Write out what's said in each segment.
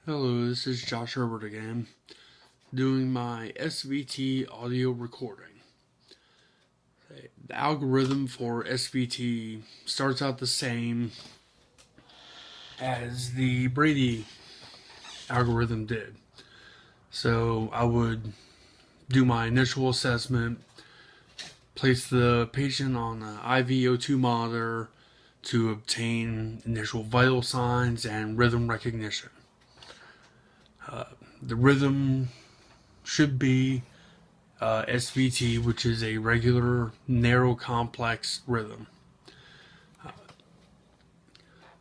Hello, this is Josh Herbert again, doing my SVT audio recording. The algorithm for SVT starts out the same as the Brady algorithm did. So I would do my initial assessment, place the patient on an IV O2 monitor to obtain initial vital signs and rhythm recognition. The rhythm should be SVT, which is a regular narrow complex rhythm.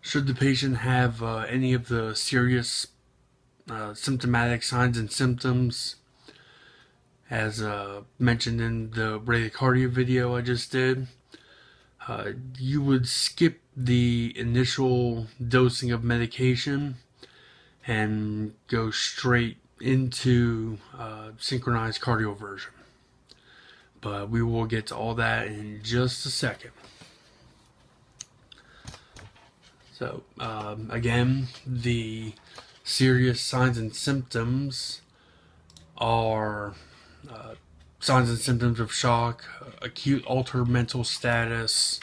Should the patient have any of the serious symptomatic signs and symptoms, as mentioned in the bradycardia video I just did, you would skip the initial dosing of medication and go straight into synchronized cardioversion. But we will get to all that in just a second. So, again, the serious signs and symptoms are signs and symptoms of shock, acute altered mental status,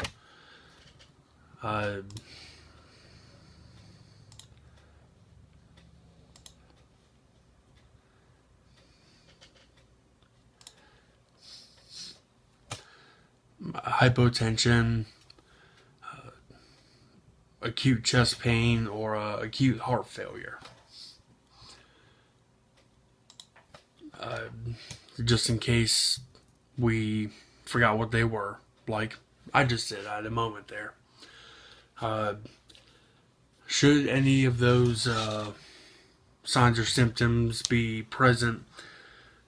hypotension, acute chest pain, or acute heart failure. Just in case we forgot what they were, like I just did. I had a moment there. Should any of those signs or symptoms be present,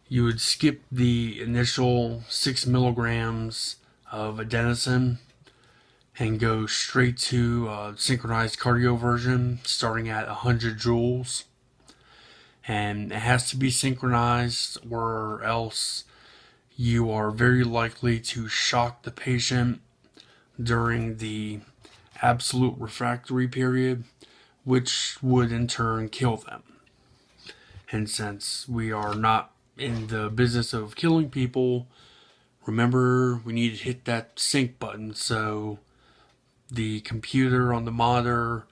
you would skip the initial 6 milligrams of adenosine and go straight to synchronized cardioversion, starting at 100 joules. And it has to be synchronized, or else you are very likely to shock the patient during the absolute refractory period, which would in turn kill them. And since we are not in the business of killing people, remember, we need to hit that sync button so the computer on the monitor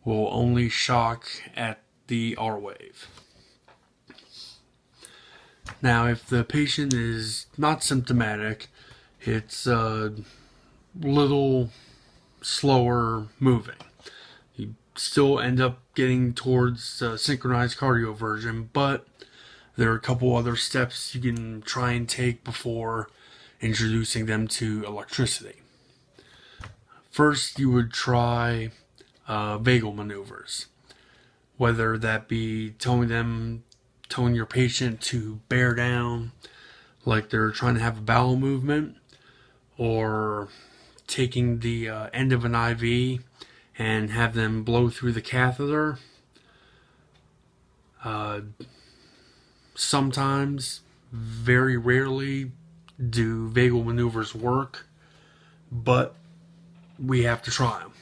will only shock at the R wave. Now, if the patient is not symptomatic, it's a little slower moving. You still end up getting towards synchronized cardioversion, but there are a couple other steps you can try and take before introducing them to electricity. First, you would try vagal maneuvers, whether that be telling your patient to bear down like they're trying to have a bowel movement, or taking the end of an IV and have them blow through the catheter. Sometimes, very rarely, do vagal maneuvers work, but we have to try them.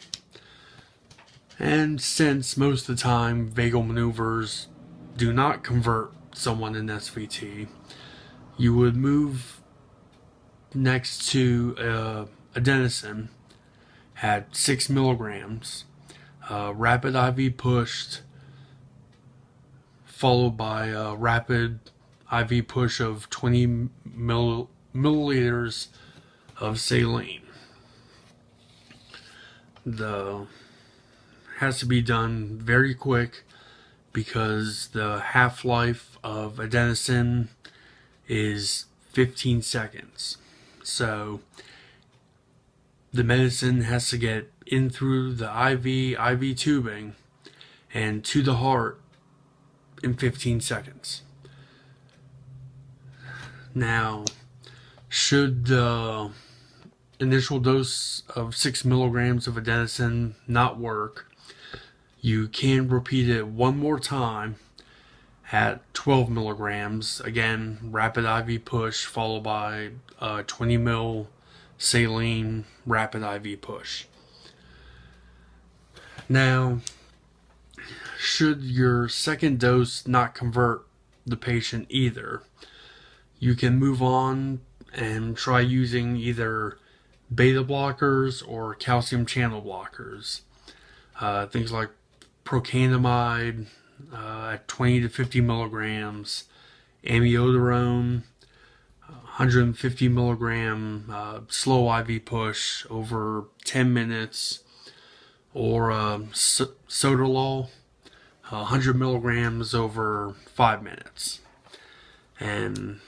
And since most of the time vagal maneuvers do not convert someone in SVT, you would move next to adenosine at 6 milligrams, rapid IV pushed, followed by a rapid IV push of 20 milliliters of saline. Has to be done very quick because the half-life of adenosine is 15 seconds. So the medicine has to get in through the IV tubing and to the heart in 15 seconds. Now, should the initial dose of 6 milligrams of adenosine not work, you can repeat it one more time at 12 milligrams. Again, rapid IV push followed by 20 mil saline rapid IV push. Now, should your second dose not convert the patient either, you can move on and try using either beta blockers or calcium channel blockers. Things like procainamide at 20 to 50 milligrams, amiodarone, 150 milligram slow IV push over 10 minutes, or sotalol, 100 milligrams over 5 minutes. And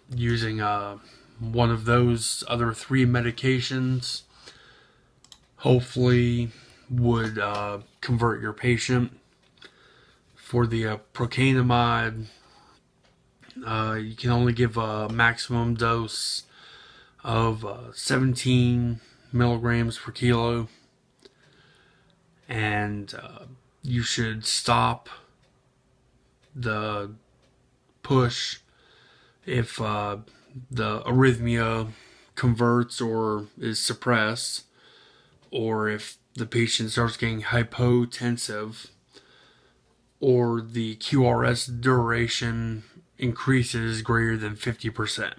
using one of those other 3 medications hopefully would convert your patient. For the procainamide, you can only give a maximum dose of 17 milligrams per kilo, and you should stop the push if the arrhythmia converts or is suppressed, or if the patient starts getting hypotensive, or the QRS duration increases greater than 50%.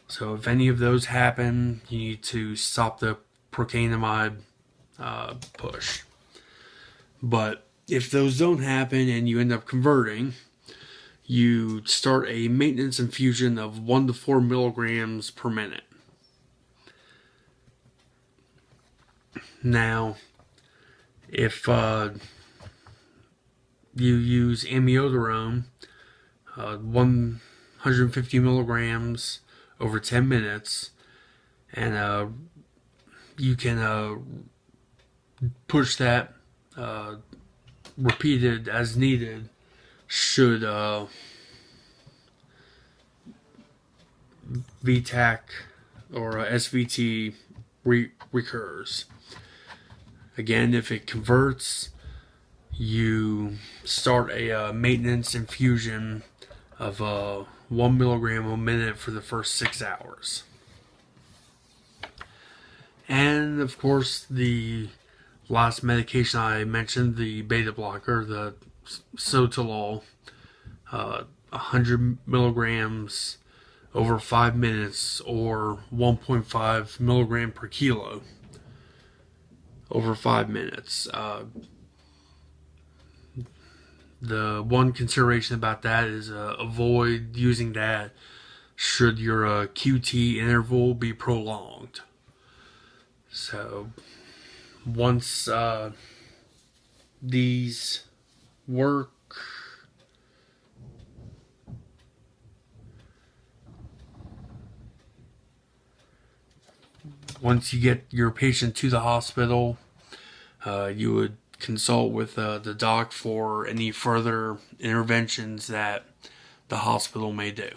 So if any of those happen, you need to stop the procainamide push. But if those don't happen and you end up converting, you start a maintenance infusion of 1 to 4 milligrams per minute. Now, if you use amiodarone, 150 milligrams over 10 minutes, and you can push that repeated as needed should VTAC or SVT recurs. Again, if it converts, you start a maintenance infusion of 1 milligram a minute for the first 6 hours. And of course, the last medication I mentioned, the beta blocker, the sotalol, 100 milligrams over 5 minutes, or 1.5 milligram per kilo over 5 minutes. The one consideration about that is avoid using that should your QT interval be prolonged. So once these work, once you get your patient to the hospital, you would consult with the doc for any further interventions that the hospital may do.